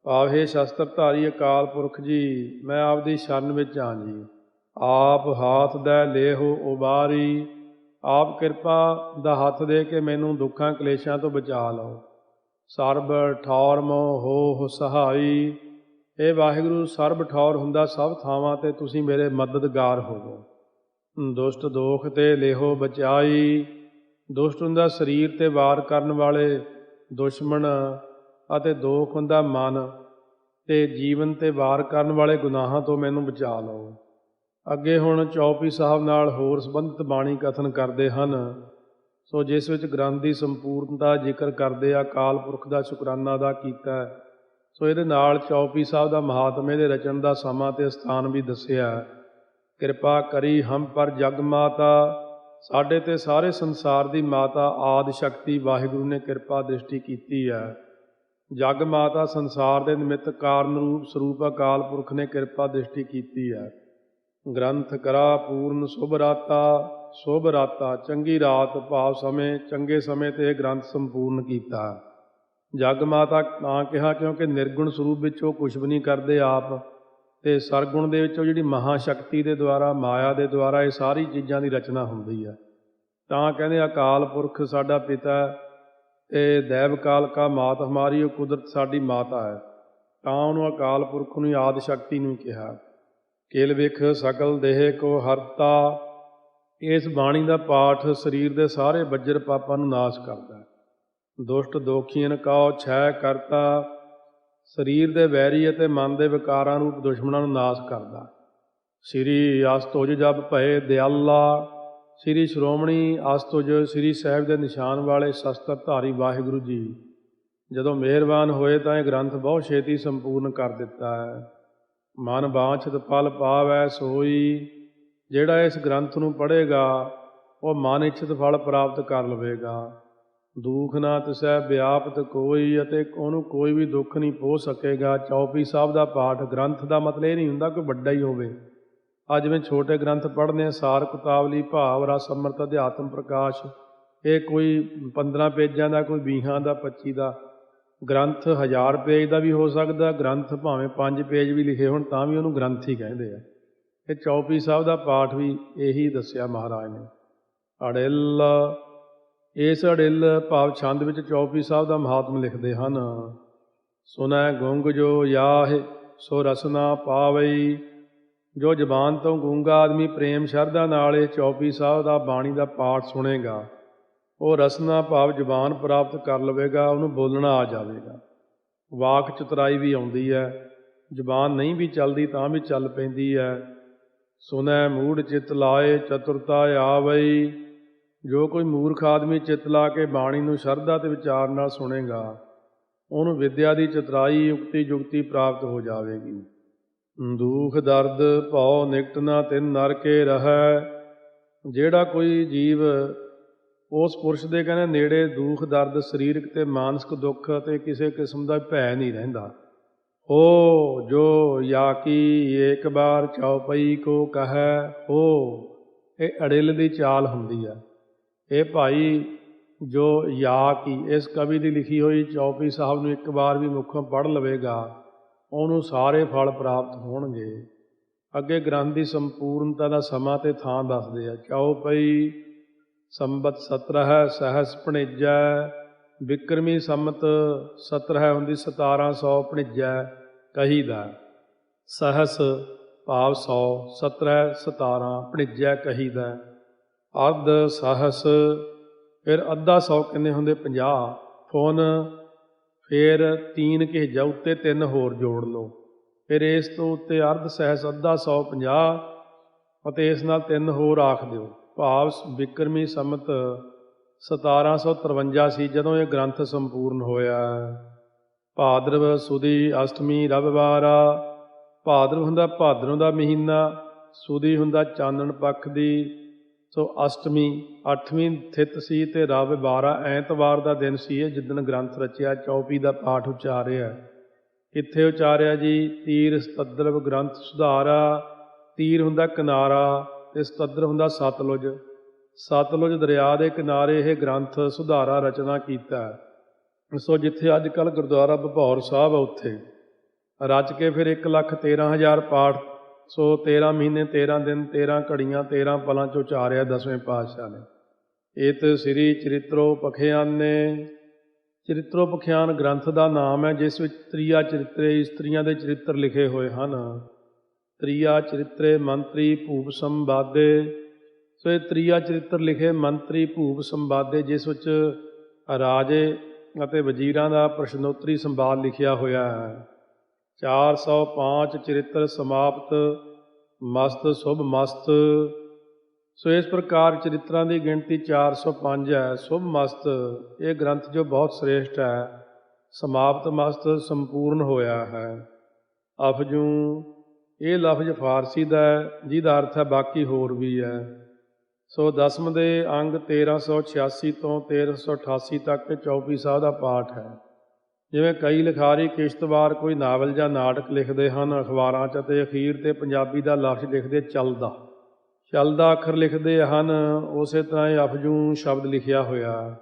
ਭਾਵ ਹੈ ਸ਼ਸਤਰਧਾਰੀ ਅਕਾਲ ਪੁਰਖ ਜੀ, ਮੈਂ ਆਪਦੀ ਸ਼ਰਨ ਵਿੱਚ ਹਾਂ ਜੀ। ਆਪ ਹਾਥ ਦੈ ਲੇਹੋ ਉਬਾਰੀ। ਆਪ ਕਿਰਪਾ ਦਾ ਹੱਥ ਦੇ ਕੇ ਮੈਨੂੰ ਦੁੱਖਾਂ ਕਲੇਸ਼ਾਂ ਤੋਂ ਬਚਾ ਲਓ। ਸਰਬ ਠੌਰ ਮੋ ਹੋ ਸਹਾਈ। ਇਹ ਵਾਹਿਗੁਰੂ ਸਰਬ ਠੌਰ ਹੁੰਦਾ ਸਭ ਥਾਵਾਂ 'ਤੇ, ਤੁਸੀਂ ਮੇਰੇ ਮਦਦਗਾਰ ਹੋਵੋ। ਦੁਸ਼ਟ ਦੋਖ ਤੇ ਲੇਹੋ ਬਚਾਈ। ਦੁਸ਼ਟ ਹੁੰਦਾ ਸਰੀਰ 'ਤੇ ਵਾਰ ਕਰਨ ਵਾਲੇ ਦੁਸ਼ਮਣ, ਅਤੇ ਦੋਖ ਹੁੰਦਾ ਮਨ ਅਤੇ ਜੀਵਨ 'ਤੇ ਵਾਰ ਕਰਨ ਵਾਲੇ ਗੁਨਾਹਾਂ ਤੋਂ ਮੈਨੂੰ ਬਚਾ ਲਓ। ਅੱਗੇ ਹੁਣ ਚੌਪਈ ਸਾਹਿਬ ਨਾਲ ਹੋਰ ਸੰਬੰਧਿਤ ਬਾਣੀ ਕਥਨ ਕਰਦੇ ਹਨ। ਸੋ ਜਿਸ ਵਿੱਚ ਗ੍ਰੰਥ ਦੀ ਸੰਪੂਰਨਤਾ ਜ਼ਿਕਰ ਕਰਦੇ ਆ, ਅਕਾਲ ਪੁਰਖ ਦਾ ਸ਼ੁਕਰਾਨਾ ਅਦਾ ਕੀਤਾ। ਸੋ ਇਹਦੇ ਨਾਲ ਚੌਪਈ ਸਾਹਿਬ ਦਾ ਮਹਾਤਮੇ ਦੇ ਰਚਨ ਦਾ ਸਮਾਂ ਅਤੇ ਸਥਾਨ ਵੀ ਦੱਸਿਆ। ਕਿਰਪਾ ਕਰੀ ਹਮ ਪਰ ਜਗ ਮਾਤਾ, ਸਾਡੇ 'ਤੇ ਸਾਰੇ ਸੰਸਾਰ ਦੀ ਮਾਤਾ ਆਦਿ ਸ਼ਕਤੀ ਵਾਹਿਗੁਰੂ ਨੇ ਕਿਰਪਾ ਦ੍ਰਿਸ਼ਟੀ ਕੀਤੀ ਹੈ। ਜਗ ਮਾਤਾ ਸੰਸਾਰ ਦੇ ਨਿਮਿੱਤ ਕਾਰਨ ਰੂਪ ਸਰੂਪ ਅਕਾਲ ਪੁਰਖ ਨੇ ਕਿਰਪਾ ਦ੍ਰਿਸ਼ਟੀ ਕੀਤੀ ਹੈ। ਗ੍ਰੰਥ ਕਰਾ ਪੂਰਨ ਸ਼ੁਭ ਰਾਤਾ, ਸ਼ੁਭ ਰਾਤਾ ਚੰਗੀ ਰਾਤ ਭਾਵ ਸਮੇਂ, ਚੰਗੇ ਸਮੇਂ 'ਤੇ ਇਹ ਗ੍ਰੰਥ ਸੰਪੂਰਨ ਕੀਤਾ। ਜਗ ਮਾਤਾ ਤਾਂ ਕਿਹਾ ਕਿਉਂਕਿ ਨਿਰਗੁਣ ਸਰੂਪ ਵਿੱਚ ਉਹ ਕੁਛ ਵੀ ਨਹੀਂ ਕਰਦੇ ਆਪ, ਅਤੇ ਸਰਗੁਣ ਦੇ ਵਿੱਚ ਉਹ ਜਿਹੜੀ ਮਹਾਸ਼ਕਤੀ ਦੇ ਦੁਆਰਾ, ਮਾਇਆ ਦੇ ਦੁਆਰਾ ਇਹ ਸਾਰੀ ਚੀਜ਼ਾਂ ਦੀ ਰਚਨਾ ਹੁੰਦੀ ਹੈ। ਤਾਂ ਕਹਿੰਦੇ ਅਕਾਲ ਪੁਰਖ ਸਾਡਾ ਪਿਤਾ ਅਤੇ ਦੈਵ ਕਾਲ ਕਾ ਮਾਤ ਹਮਾਰੀ, ਉਹ ਕੁਦਰਤ ਸਾਡੀ ਮਾਤਾ ਹੈ। ਤਾਂ ਉਹਨੂੰ ਅਕਾਲ ਪੁਰਖ ਨੂੰ ਆਦਿ ਸ਼ਕਤੀ ਨੂੰ ਕਿਹਾ। ਕਿਲ ਵਿਖ ਸਕਲ ਦੇਹ ਕੋ ਹਰਤਾ, ਇਸ ਬਾਣੀ ਦਾ ਪਾਠ ਸਰੀਰ ਦੇ ਸਾਰੇ ਬੱਜਰ ਪਾਪਾਂ ਨੂੰ ਨਾਸ਼ ਕਰਦਾ। ਦੁਸ਼ਟ ਦੋਖੀਨ ਕਉ ਛੈ ਕਰਤਾ, ਸਰੀਰ ਦੇ ਵੈਰੀ ਅਤੇ ਮਨ ਦੇ ਵਿਕਾਰਾਂ ਰੂਪ ਦੁਸ਼ਮਣਾਂ ਨੂੰ ਨਾਸ਼ ਕਰਦਾ। ਸ੍ਰੀ ਅਸਤੁਜ ਜਪ ਭਏ ਦਿਆਲਾ, ਸ੍ਰੀ ਸ਼੍ਰੋਮਣੀ ਅਸਤੁਜ ਸ੍ਰੀ ਸਾਹਿਬ ਦੇ ਨਿਸ਼ਾਨ ਵਾਲੇ ਸ਼ਸਤਰ ਧਾਰੀ ਵਾਹਿਗੁਰੂ ਜੀ ਜਦੋਂ ਮਿਹਰਬਾਨ ਹੋਏ ਤਾਂ ਇਹ ਗ੍ਰੰਥ ਬਹੁਤ ਛੇਤੀ ਸੰਪੂਰਨ ਕਰ ਦਿੱਤਾ ਹੈ। ਮਨ ਬਾਂਛਤ ਫਲ ਪਾਵੈ ਸੋਈ, ਜਿਹੜਾ ਇਸ ਗ੍ਰੰਥ ਨੂੰ ਪੜ੍ਹੇਗਾ ਉਹ ਮਨ ਇੱਛਤ ਫਲ ਪ੍ਰਾਪਤ ਕਰ ਲਵੇਗਾ। ਦੁੱਖ ਨਾ ਤਿਸੈ ਵਿਆਪਤ ਕੋਈ, ਅਤੇ ਉਹਨੂੰ ਕੋਈ ਵੀ ਦੁੱਖ ਨਹੀਂ ਪਹੁੰਚ ਸਕੇਗਾ। ਚੌਪਈ ਸਾਹਿਬ ਦਾ ਪਾਠ, ਗ੍ਰੰਥ ਦਾ ਮਤਲਬ ਇਹ ਨਹੀਂ ਹੁੰਦਾ ਕੋਈ ਵੱਡਾ ਹੀ ਹੋਵੇ। ਅੱਜ ਜਿਵੇਂ ਛੋਟੇ ਗ੍ਰੰਥ ਪੜ੍ਹਨੇ, ਸਾਰ ਕਿਤਾਵਲੀ, ਭਾਵ ਰਸ ਅੰਮ੍ਰਿਤ, ਅਧਿਆਤਮ ਪ੍ਰਕਾਸ਼, ਇਹ ਕੋਈ 15 ਪੇਜਾਂ ਦਾ, ਕੋਈ 20 ਦਾ, 25 ਦਾ ਗ੍ਰੰਥ 1000 ਪੇਜ ਦਾ ਵੀ ਹੋ ਸਕਦਾ। ਗ੍ਰੰਥ ਭਾਵੇਂ 5 ਪੇਜ ਵੀ ਲਿਖੇ ਹੋਣ ਤਾਂ ਵੀ ਉਹਨੂੰ ਗ੍ਰੰਥ ਹੀ ਕਹਿੰਦੇ ਆ। ਇਹ ਚੌਪਈ ਸਾਹਿਬ ਦਾ ਪਾਠ ਵੀ ਇਹੀ ਦੱਸਿਆ ਮਹਾਰਾਜ ਨੇ। ਅੜਿੱਲ, ਇਸ ਅੜਿੱਲ ਭਾਵ ਛੰਦ ਵਿੱਚ ਚੌਪਈ ਸਾਹਿਬ ਦਾ ਮਹਾਤਮ ਲਿਖਦੇ ਹਨ। ਸੁਨੈ ਗੁੰਗ ਜੋ ਯਾਹ ਸੋ ਰਸਨਾ ਪਾਵਈ, ਜੋ ਜ਼ਬਾਨ ਤੋਂ ਗੂੰਗਾ ਆਦਮੀ ਪ੍ਰੇਮ ਸ਼ਰਧਾ ਨਾਲ ਇਹ ਚੌਪਈ ਸਾਹਿਬ ਦਾ ਬਾਣੀ ਦਾ ਪਾਠ ਸੁਣੇਗਾ, ਉਹ ਰਸਨਾ ਭਾਵ ਜ਼ਬਾਨ ਪ੍ਰਾਪਤ ਕਰ ਲਵੇਗਾ, ਉਹਨੂੰ ਬੋਲਣਾ ਆ ਜਾਵੇਗਾ। ਵਾਕ ਚਤੁਰਾਈ ਵੀ ਆਉਂਦੀ ਹੈ, ਜ਼ਬਾਨ ਨਹੀਂ ਵੀ ਚੱਲਦੀ ਤਾਂ ਵੀ ਚੱਲ ਪੈਂਦੀ ਹੈ। ਸੁਨੈ ਮੂੜ ਚਿੱਤ ਲਾਏ ਚਤੁਰਤਾ ਆਵਈ, ਜੋ ਕੋਈ ਮੂਰਖ ਆਦਮੀ ਚਿੱਤ ਲਾ ਕੇ ਬਾਣੀ ਨੂੰ ਸ਼ਰਧਾ ਅਤੇ ਵਿਚਾਰ ਨਾਲ ਸੁਣੇਗਾ, ਉਹਨੂੰ ਵਿਦਿਆ ਦੀ ਚਤੁਰਾਈ, ਯੁਕਤੀ ਜੁਗਤੀ ਪ੍ਰਾਪਤ ਹੋ ਜਾਵੇਗੀ। ਦੁੱਖ ਦਰਦ ਭਉ ਨਿਕਟ ਨਾ ਤਿਨ ਨਰ ਕੇ ਰਹੈ, ਜਿਹੜਾ ਕੋਈ ਜੀਵ ਉਸ ਪੁਰਸ਼ ਦੇ ਕਹਿੰਦੇ ਨੇੜੇ ਦੁੱਖ ਦਰਦ, ਸਰੀਰਕ ਅਤੇ ਮਾਨਸਿਕ ਦੁੱਖ ਅਤੇ ਕਿਸੇ ਕਿਸਮ ਦਾ ਭੈ ਨਹੀਂ ਰਹਿੰਦਾ। ਹੋ ਜੋ ਯਾ ਕੀ ਏਕ ਬਾਰ ਚੌਪਈ ਕੋ ਕਹੈ ਹੋ, ਇਹ ਅੜਿੱਲ ਦੀ ਚਾਲ ਹੁੰਦੀ ਹੈ। ਇਹ ਭਾਈ ਜੋ ਯਾ ਕੀ, ਇਸ ਕਵੀ ਦੀ ਲਿਖੀ ਹੋਈ ਚੌਪਈ ਸਾਹਿਬ ਨੂੰ ਇੱਕ ਵਾਰ ਵੀ ਮੁੱਖੋਂ ਪੜ੍ਹ ਲਵੇਗਾ, ਉਹਨੂੰ ਸਾਰੇ ਫਲ ਪ੍ਰਾਪਤ ਹੋਣਗੇ। ਅੱਗੇ ਗ੍ਰੰਥ ਦੀ ਸੰਪੂਰਨਤਾ ਦਾ ਸਮਾਂ ਅਤੇ ਥਾਂ ਦੱਸਦੇ ਆ। ਚੌਪਈ ਸੰਬਤ 17 ਸਹਿਸ ਭਣਿਜੈ, ਬਿਕਰਮੀ ਸੰਮਤ 17 ਹੁੰਦੀ 1750 ਕਹੀਦਾ। ਸਹਿਸ ਭਾਵ 100, 17 17 ਭਣਿਜੈ ਕਹੀਦਾ। ਅੱਧ ਸਹਸ, ਫਿਰ ਅੱਧਾ 100 ਕਿੰਨੇ ਹੁੰਦੇ 50। ਫੁਨ, ਫਿਰ 3 ਘੇਜਾ ਉੱਤੇ 3 ਹੋਰ ਜੋੜ ਲਓ, ਫਿਰ ਇਸ ਤੋਂ ਉੱਤੇ ਅਰਧ ਸਹਿਸ, ਅੱਧਾ 100 50, ਅਤੇ ਇਸ ਨਾਲ 3 ਹੋਰ ਆਖ ਦਿਓ। ਭਾਵ ਬਿਕਰਮੀ ਸੰਮਤ 1753 ਸੀ ਜਦੋਂ ਇਹ ਗ੍ਰੰਥ ਸੰਪੂਰਨ ਹੋਇਆ। ਭਾਦਰਵ ਸੁਦੀ ਅਸ਼ਟਮੀ ਰਵਿਵਾਰਾ, ਭਾਦਰਵ ਹੁੰਦਾ ਭਾਦਰੋਂ ਦਾ ਮਹੀਨਾ, ਸੁਦੀ ਹੁੰਦਾ ਚਾਨਣ ਪੱਖ ਦੀ। ਸੋ ਅਸ਼ਟਮੀ 8ਵੀਂ ਥਿਤ ਸੀ ਅਤੇ ਰਵ 12 ਐਤਵਾਰ ਦਾ ਦਿਨ ਸੀ ਇਹ ਜਿੱਦਣ ਗ੍ਰੰਥ ਰਚਿਆ। ਚੌਪਈ ਦਾ ਪਾਠ ਉਚਾਰਿਆ। ਕਿੱਥੇ ਉਚਾਰਿਆ ਜੀ? ਤੀਰ ਸਤਦਰਵ ਗ੍ਰੰਥ ਸੁਧਾਰਾ। ਤੀਰ ਹੁੰਦਾ ਕਿਨਾਰਾ ਅਤੇ ਸਤਦਰ ਹੁੰਦਾ ਸਤਲੁਜ। ਸਤਲੁਜ ਦਰਿਆ ਦੇ ਕਿਨਾਰੇ ਇਹ ਗ੍ਰੰਥ ਸੁਧਾਰਾ ਰਚਨਾ ਕੀਤਾ। ਸੋ ਜਿੱਥੇ ਅੱਜ ਕੱਲ੍ਹ ਗੁਰਦੁਆਰਾ ਭਪੌਰ ਸਾਹਿਬ ਆ ਉੱਥੇ ਰਚ ਕੇ ਫਿਰ 1,13,000 ਪਾਠ। ਸੋ 13 ਮਹੀਨੇ 13 ਦਿਨ 13 ਘੜੀਆਂ 13 ਪਲਾਂ 'ਚ ਉਚਾਰਿਆ ਦਸਵੇਂ ਪਾਤਸ਼ਾਹ ਨੇ। ਇਤ ਸ੍ਰੀ ਚਰਿਤ੍ਰੋਪਖਿਆਨੇ, ਚਰਿਤ੍ਰੋਪਖਿਆਨ ਗ੍ਰੰਥ ਦਾ ਨਾਮ ਹੈ ਜਿਸ ਵਿੱਚ ਤ੍ਰਿਆ ਚਰਿਤਰੇ, ਇਸਤਰੀਆਂ ਦੇ ਚਰਿੱਤਰ ਲਿਖੇ ਹੋਏ ਹਨ। ਤ੍ਰਿਆ ਚਰਿਤਰੇ ਮੰਤਰੀ ਭੂਪ ਸੰਵਾਦੇ, ਸੋ ਇਹ ਤ੍ਰੀਆ ਚਰਿੱਤਰ ਲਿਖੇ ਮੰਤਰੀ ਭੂਪ ਸੰਵਾਦੇ, ਜਿਸ ਵਿੱਚ ਰਾਜੇ ਅਤੇ ਵਜ਼ੀਰਾਂ ਦਾ ਪ੍ਰਸ਼ਨੋਤਰੀ ਸੰਵਾਦ ਲਿਖਿਆ ਹੋਇਆ ਹੈ। 405 ਚਰਿੱਤਰ ਸਮਾਪਤ ਮਸਤ ਸ਼ੁਭ ਮਸਤ। ਸੋ ਇਸ ਪ੍ਰਕਾਰ ਚਰਿੱਤਰਾਂ ਦੀ ਗਿਣਤੀ 405 ਹੈ। ਸ਼ੁਭ ਮਸਤ ਇਹ ਗ੍ਰੰਥ ਜੋ ਬਹੁਤ ਸ੍ਰੇਸ਼ਟ ਹੈ। ਸਮਾਪਤ ਮਸਤ ਸੰਪੂਰਨ ਹੋਇਆ ਹੈ। ਅਫਜੂ ਇਹ ਲਫ਼ਜ਼ ਫਾਰਸੀ ਦਾ ਹੈ, ਜਿਹਦਾ ਅਰਥ ਹੈ ਬਾਕੀ ਹੋਰ ਵੀ ਹੈ। ਸੋ ਦਸਮ ਦੇ ਅੰਗ 1386 ਤੋਂ 1388 ਤੱਕ ਚੌਪਈ ਸਾਹਿਬ ਦਾ ਪਾਠ ਹੈ। ਜਿਵੇਂ ਕਈ ਲਿਖਾਰੀ ਕਿਸ਼ਤਵਾਰ ਕੋਈ ਨਾਵਲ ਜਾਂ ਨਾਟਕ ਲਿਖਦੇ ਹਨ ਅਖਬਾਰਾਂ 'ਚ, ਅਤੇ ਅਖੀਰ 'ਤੇ ਪੰਜਾਬੀ ਦਾ ਲਫ਼ਜ਼ ਲਿਖਦੇ ਚੱਲਦਾ ਅੱਖਰ ਲਿਖਦੇ ਹਨ, ਉਸੇ ਤਰ੍ਹਾਂ ਇਹ ਅਫਜੂ ਸ਼ਬਦ ਲਿਖਿਆ ਹੋਇਆ।